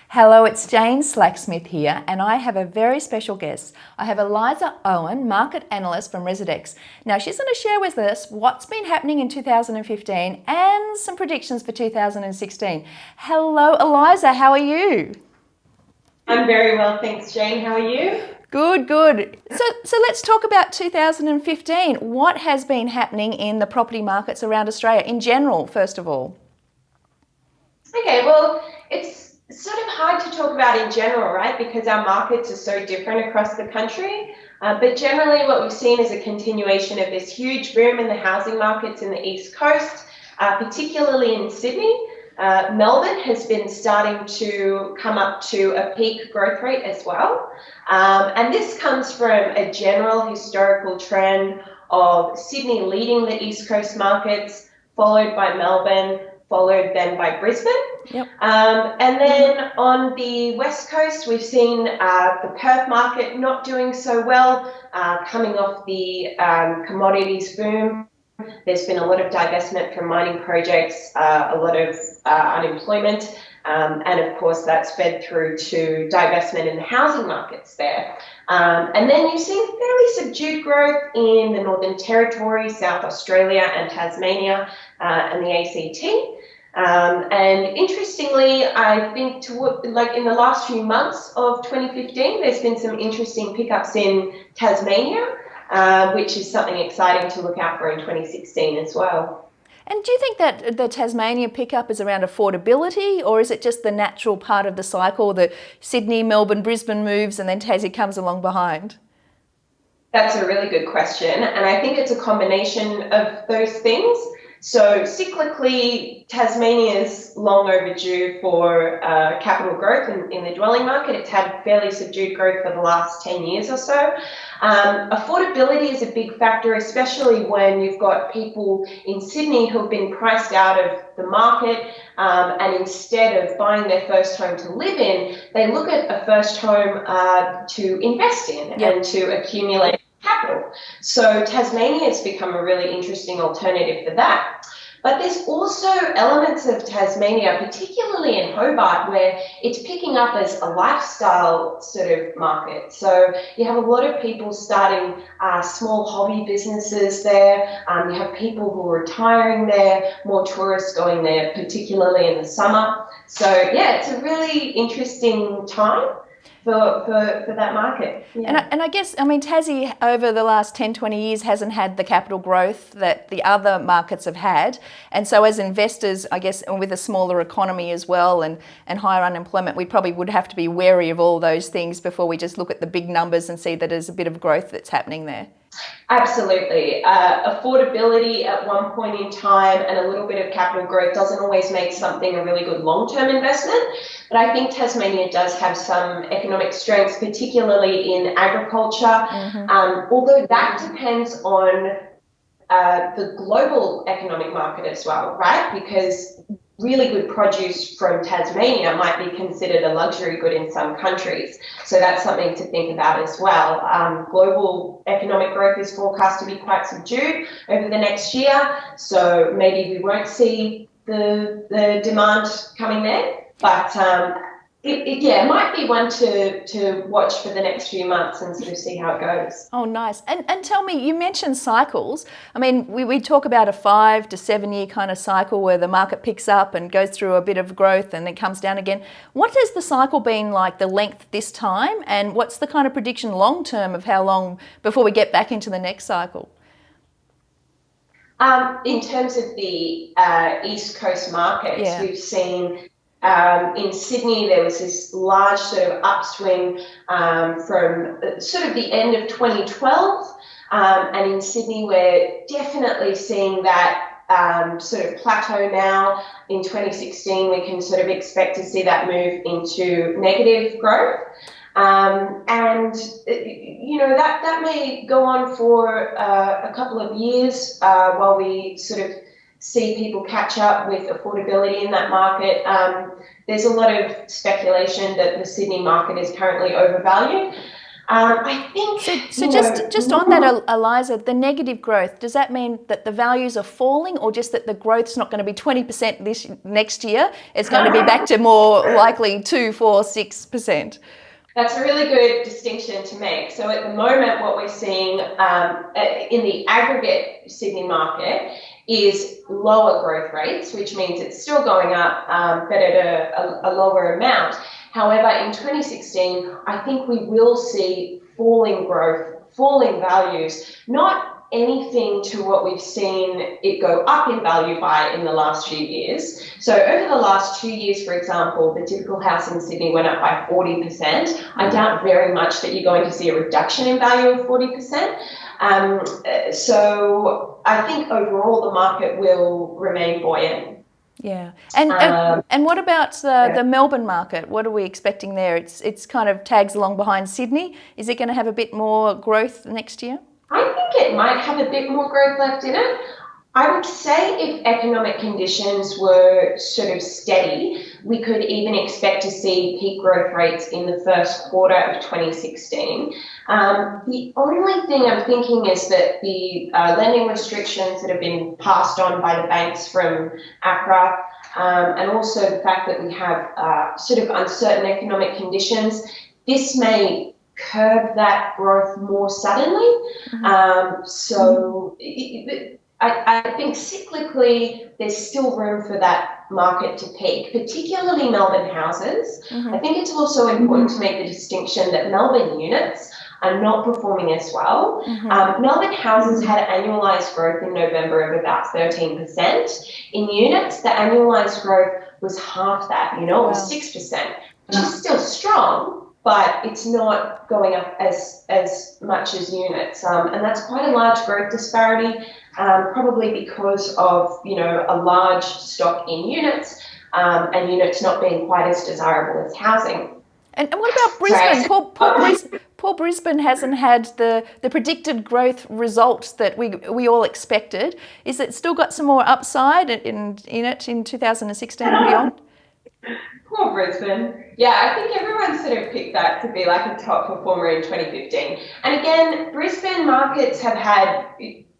Hello, it's Jane Slacksmith here, and I have a very special guest. I have Eliza Owen, market analyst from Residex. Now, she's going to share with us what's been happening in 2015 and some predictions for 2016. Hello, Eliza, how are you? I'm very well, thanks, Jane. How are you? Good, good. So let's talk about 2015. What has been happening in the property markets around Australia in general, first of all? Okay, well, it's sort of hard to talk about in general, right? Because our markets are so different across the country. But generally what we've seen is a continuation of this huge boom in the housing markets in the East Coast, particularly in Sydney. Melbourne has been starting to come up to a peak growth rate as well. And this comes from a general historical trend of Sydney leading the East Coast markets, followed by Melbourne, followed then by Brisbane. Yep. And then on the West Coast, we've seen the Perth market not doing so well, coming off the commodities boom. There's been a lot of divestment from mining projects, a lot of unemployment, and of course that's fed through to divestment in the housing markets there. And then you've seen fairly subdued growth in the Northern Territory, South Australia and Tasmania, and the ACT. And interestingly, I think in the last few months of 2015, there's been some interesting pickups in Tasmania, which is something exciting to look out for in 2016 as well. And do you think that the Tasmania pickup is around affordability, or is it just the natural part of the cycle, the Sydney, Melbourne, Brisbane moves and then Tassie comes along behind? That's a really good question. And I think it's a combination of those things. So cyclically, Tasmania is long overdue for capital growth in the dwelling market. It's had fairly subdued growth for the last 10 years or so. Affordability is a big factor, especially when you've got people in Sydney who have been priced out of the market, and instead of buying their first home to live in, they look at a first home to invest in and to accumulate capital. So Tasmania has become a really interesting alternative for that. But there's also elements of Tasmania, particularly in Hobart, where it's picking up as a lifestyle sort of market. So you have a lot of people starting small hobby businesses there. You have people who are retiring there, more tourists going there, particularly in the summer. So yeah, it's a really interesting time for that market. Yeah. And I guess, Tassie over the last 10, 20 years hasn't had the capital growth that the other markets have had. And so as investors, I guess, and with a smaller economy as well and higher unemployment, we probably would have to be wary of all those things before we just look at the big numbers and see that there's a bit of growth that's happening there. Absolutely. Affordability at one point in time and a little bit of capital growth doesn't always make something a really good long-term investment. But I think Tasmania does have some economic strengths, particularly in agriculture, although that depends on the global economic market as well, right? Because really good produce from Tasmania might be considered a luxury good in some countries. So that's something to think about as well. Global economic growth is forecast to be quite subdued over the next year. So maybe we won't see the demand coming there. But it might be one to watch for the next few months and sort of see how it goes. Oh, nice. And tell me, you mentioned cycles. I mean, we talk about a 5 to 7 year kind of cycle where the market picks up and goes through a bit of growth and then comes down again. What has the cycle been like, the length this time? And what's the kind of prediction long term of how long before we get back into the next cycle? In terms of the East Coast markets, we've seen in Sydney, there was this large sort of upswing from sort of the end of 2012. And in Sydney, we're definitely seeing that sort of plateau now. In 2016, we can sort of expect to see that move into negative growth. And, you know, that may go on for a couple of years while we sort of see people catch up with affordability in that market. There's a lot of speculation that the Sydney market is currently overvalued. I think So just on that, Eliza, the negative growth, does that mean that the values are falling, or just that the growth's not going to be 20% next year? It's going to be back to more likely 2, 4, 6%. That's a really good distinction to make. So at the moment, what we're seeing in the aggregate Sydney market is lower growth rates, which means it's still going up, but at a lower amount. However, in 2016, I think we will see falling growth, falling values, not anything to what we've seen it go up in value by in the last few years. So over the last 2 years, for example, the typical house in Sydney went up by 40%. I doubt very much that you're going to see a reduction in value of 40%. So I think overall the market will remain buoyant. Yeah, and what about the Melbourne market? What are we expecting there? It's kind of tags along behind Sydney. Is it going to have a bit more growth next year? I think it might have a bit more growth left in it. I would say if economic conditions were sort of steady, we could even expect to see peak growth rates in the first quarter of 2016. The only thing I'm thinking is that the lending restrictions that have been passed on by the banks from APRA, and also the fact that we have sort of uncertain economic conditions, this may curb that growth more suddenly. I think cyclically there's still room for that market to peak, particularly Melbourne houses. I think it's also important to make the distinction that Melbourne units are not performing as well. Melbourne houses had an annualised growth in November of about 13%. In units, the annualised growth was half that, it was 6%, which is still strong, but it's not going up as much as units. And that's quite a large growth disparity, probably because of, a large stock in units, and units not being quite as desirable as housing. And what about Brisbane? Poor Brisbane hasn't had the predicted growth results that we all expected. Is it still got some more upside in it in 2016 and beyond? Poor Brisbane. Yeah, I think everyone sort of picked that to be like a top performer in 2015. And again, Brisbane markets have had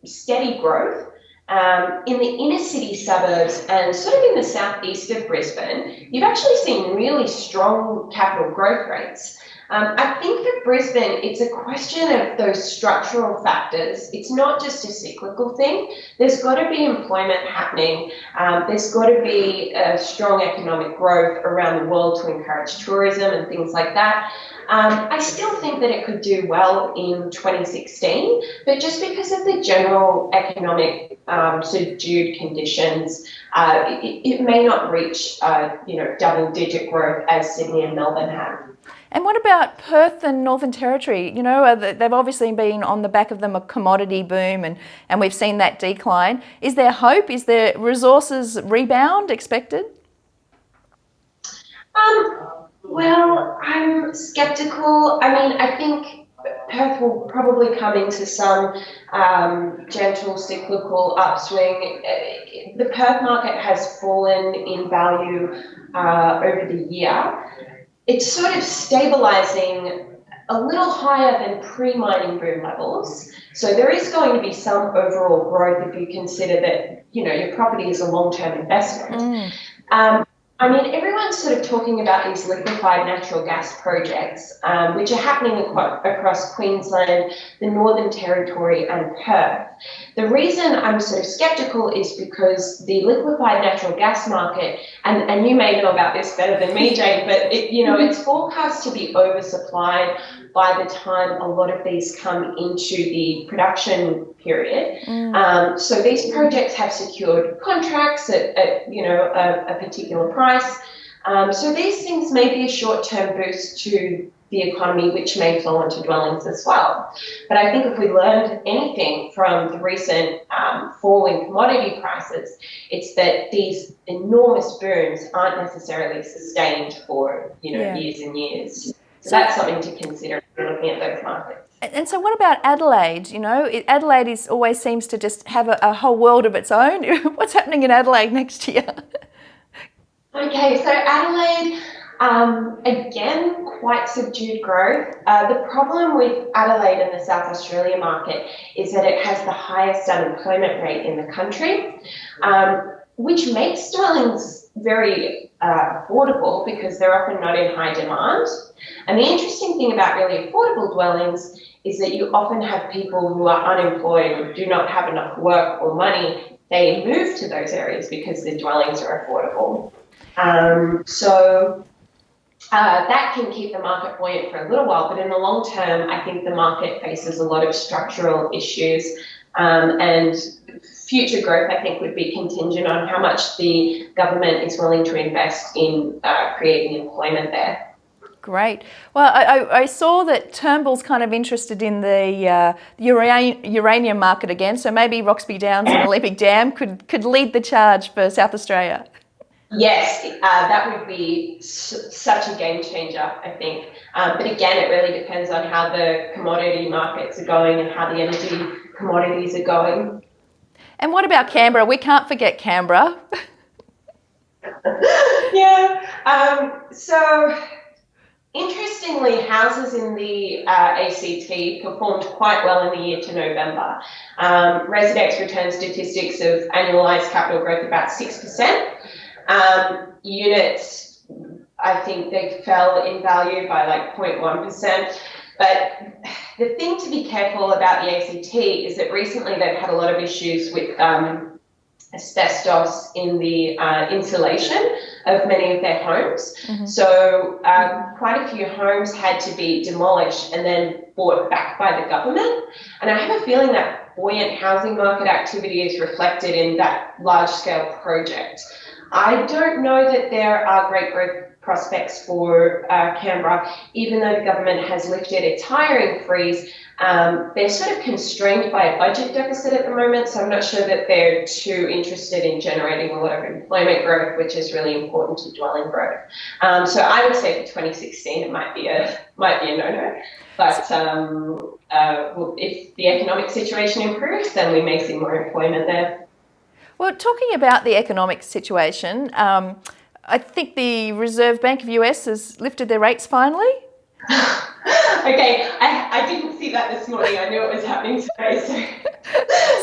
steady growth. In the inner city suburbs and sort of in the southeast of Brisbane, you've actually seen really strong capital growth rates. I think for Brisbane, it's a question of those structural factors. It's not just a cyclical thing. There's got to be employment happening. There's got to be a strong economic growth around the world to encourage tourism and things like that. I still think that it could do well in 2016, but just because of the general economic subdued conditions, it may not reach double-digit growth as Sydney and Melbourne have. And what about Perth and Northern Territory? They've obviously been on the back of them a commodity boom, and we've seen that decline. Is there hope? Is there resources rebound expected? Well, I'm skeptical. I think Perth will probably come into some gentle cyclical upswing. The Perth market has fallen in value over the year. It's sort of stabilising a little higher than pre-mining boom levels. So there is going to be some overall growth if you consider that, your property is a long-term investment. Everyone's sort of talking about these liquefied natural gas projects, which are happening across Queensland, the Northern Territory and Perth. The reason I'm sort of skeptical is because the liquefied natural gas market, and you may know about this better than me, Jane, but it's forecast to be oversupplied by the time a lot of these come into the production period. So these projects have secured contracts at a particular price. So these things may be a short-term boost to the economy, which may flow into dwellings as well. But I think if we learned anything from the recent fall in commodity prices, it's that these enormous booms aren't necessarily sustained for years and years. So that's something to consider when looking at those markets. And so what about Adelaide? Adelaide always seems to just have a whole world of its own. What's happening in Adelaide next year? Okay, so Adelaide, Again, quite subdued growth. The problem with Adelaide and the South Australia market is that it has the highest unemployment rate in the country, which makes dwellings very affordable because they're often not in high demand. And the interesting thing about really affordable dwellings is that you often have people who are unemployed or do not have enough work or money. They move to those areas because the dwellings are affordable. That can keep the market buoyant for a little while, but in the long term, I think the market faces a lot of structural issues, and future growth, I think, would be contingent on how much the government is willing to invest in creating employment there. Great. Well, I saw that Turnbull's kind of interested in the uranium market again, so maybe Roxby Downs and Olympic Dam could lead the charge for South Australia. Yes, that would be such a game changer, I think. But again, it really depends on how the commodity markets are going and how the energy commodities are going. And what about Canberra? We can't forget Canberra. Yeah. So interestingly, houses in the ACT performed quite well in the year to November. Residex returned statistics of annualised capital growth about 6%. Units, I think they fell in value by like 0.1%. But the thing to be careful about the ACT is that recently they've had a lot of issues with asbestos in the insulation of many of their homes. Mm-hmm. So quite a few homes had to be demolished and then bought back by the government. And I have a feeling that buoyant housing market activity is reflected in that large-scale project. I don't know that there are great growth prospects for Canberra, even though the government has lifted its hiring freeze. They're sort of constrained by a budget deficit at the moment, so I'm not sure that they're too interested in generating a lot of employment growth, which is really important to dwelling growth. So I would say for 2016 it might be a no-no. But if the economic situation improves, then we may see more employment there. Well, talking about the economic situation, I think the Reserve Bank of US has lifted their rates finally. Okay, I didn't see that this morning. I knew it was happening today.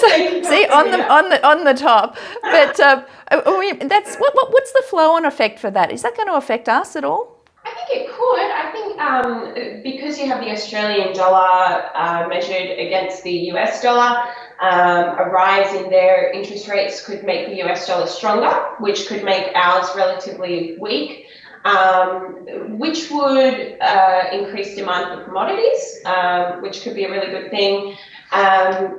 So see, on the top. But that's what's the flow-on effect for that? Is that going to affect us at all? I think it could. I think because you have the Australian dollar measured against the US dollar, a rise in their interest rates could make the US dollar stronger, which could make ours relatively weak, which would increase demand for commodities, which could be a really good thing.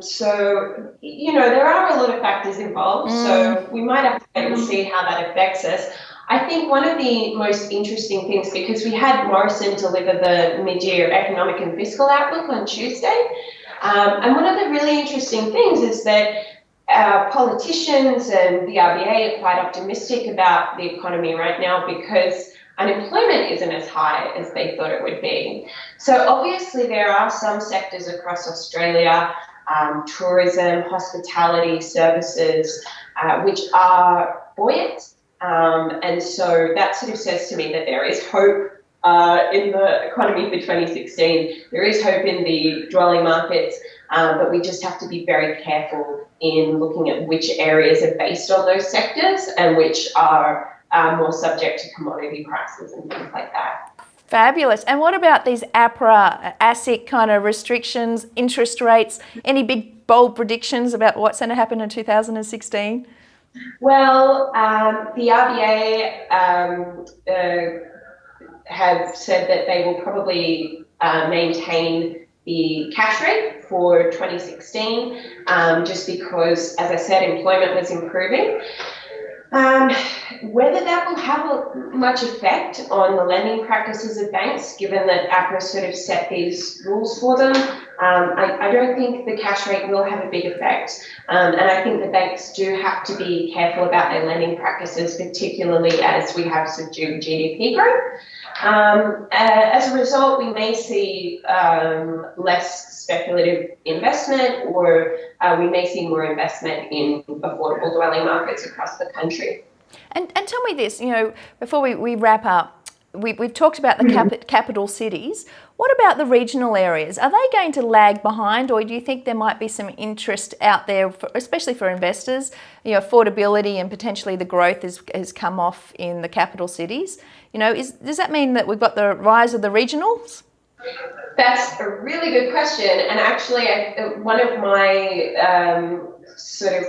So, there are a lot of factors involved, so we might have to wait and see how that affects us. I think one of the most interesting things, because we had Morrison deliver the mid-year economic and fiscal outlook on Tuesday, and one of the really interesting things is that politicians and the RBA are quite optimistic about the economy right now because unemployment isn't as high as they thought it would be. So obviously there are some sectors across Australia, tourism, hospitality, services, which are buoyant. And so that sort of says to me that there is hope in the economy for 2016. There is hope in the dwelling markets, but we just have to be very careful in looking at which areas are based on those sectors and which are more subject to commodity prices and things like that. Fabulous. And what about these APRA, ASIC kind of restrictions, interest rates? Any big, bold predictions about what's going to happen in 2016? Well, the RBA have said that they will probably maintain the cash rate for 2016, just because, as I said, employment was improving. Whether that will have much effect on the lending practices of banks, given that APRA sort of set these rules for them, I don't think the cash rate will have a big effect. And I think the banks do have to be careful about their lending practices, particularly as we have subdued GDP growth. As a result, we may see less speculative investment, or we may see more investment in affordable dwelling markets across the country. And tell me this, before we wrap up, we've talked about the capital cities. What about the regional areas? Are they going to lag behind, or do you think there might be some interest out there, especially for investors? Affordability and potentially the growth has come off in the capital cities. Does that mean that we've got the rise of the regionals? That's a really good question. And actually, one of my sort of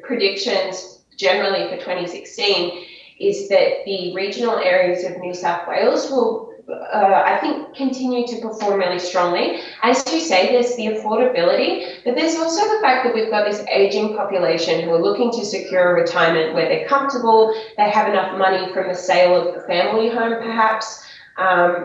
predictions generally for 2016 is that the regional areas of New South Wales will, I think, continue to perform really strongly. As you say, there's the affordability, but there's also the fact that we've got this aging population who are looking to secure a retirement where they're comfortable, they have enough money from the sale of the family home perhaps,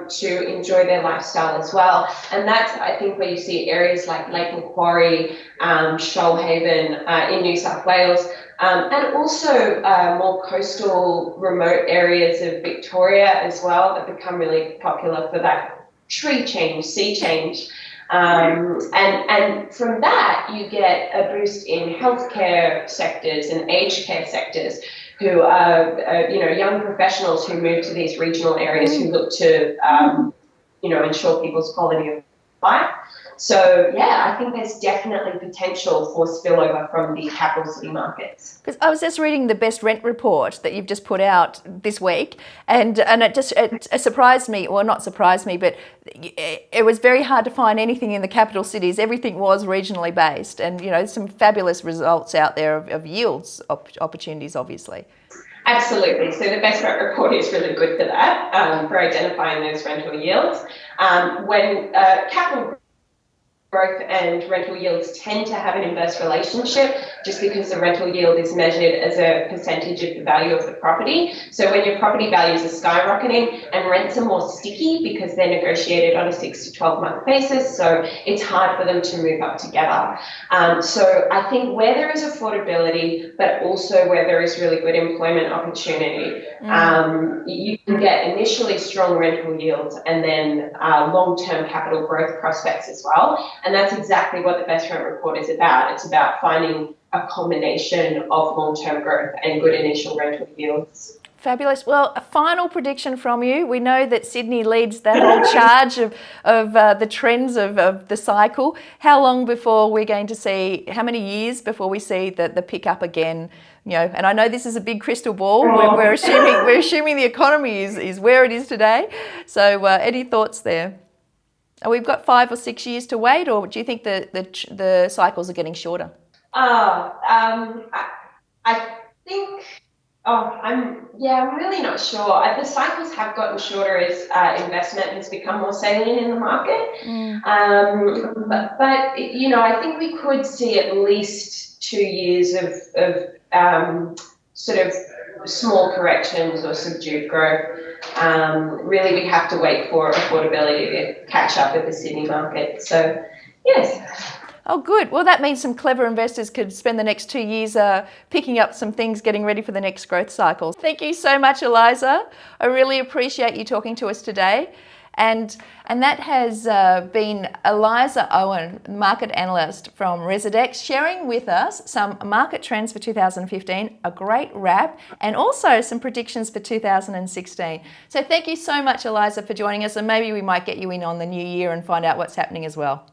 to enjoy their lifestyle as well. And that's, I think, where you see areas like Lake Macquarie, Shoalhaven in New South Wales, and also more coastal remote areas of Victoria as well that become really popular for that tree change, sea change. And from that, you get a boost in healthcare sectors and aged care sectors who are, young professionals who move to these regional areas who look to, ensure people's quality of life. So, yeah, I think there's definitely potential for spillover from the capital city markets. Because I was just reading the best rent report that you've just put out this week, and it surprised me, well, not surprised me, but it was very hard to find anything in the capital cities. Everything was regionally based, and, some fabulous results out there of yields opportunities, obviously. Absolutely. So the best rent report is really good for that, for identifying those rental yields. When capital growth and rental yields tend to have an inverse relationship just because the rental yield is measured as a percentage of the value of the property. So when your property values are skyrocketing and rents are more sticky because they're negotiated on a 6 to 12 month basis, so it's hard for them to move up together. So I think where there is affordability, but also where there is really good employment opportunity, you can get initially strong rental yields and then long-term capital growth prospects as well. And that's exactly what the Best Rent Report is about. It's about finding a combination of long-term growth and good initial rental yields. Fabulous. Well, a final prediction from you. We know that Sydney leads that whole charge of the trends of the cycle. How long before we're going to see, how many years before we see the pick up again? And I know this is a big crystal ball. We're assuming the economy is where it is today. So any thoughts there? We've got 5 or 6 years to wait, or do you think the cycles are getting shorter? I think, I'm really not sure. The cycles have gotten shorter as investment has become more salient in the market. But I think we could see at least 2 years of sort of small corrections or subdued growth. Really, we have to wait for affordability to catch up with the Sydney market. So, yes. Oh, good. Well, that means some clever investors could spend the next 2 years picking up some things, getting ready for the next growth cycle. Thank you so much, Eliza. I really appreciate you talking to us today. And that has been Eliza Owen, market analyst from Residex, sharing with us some market trends for 2015, a great wrap, and also some predictions for 2016. So thank you so much, Eliza, for joining us, and maybe we might get you in on the new year and find out what's happening as well.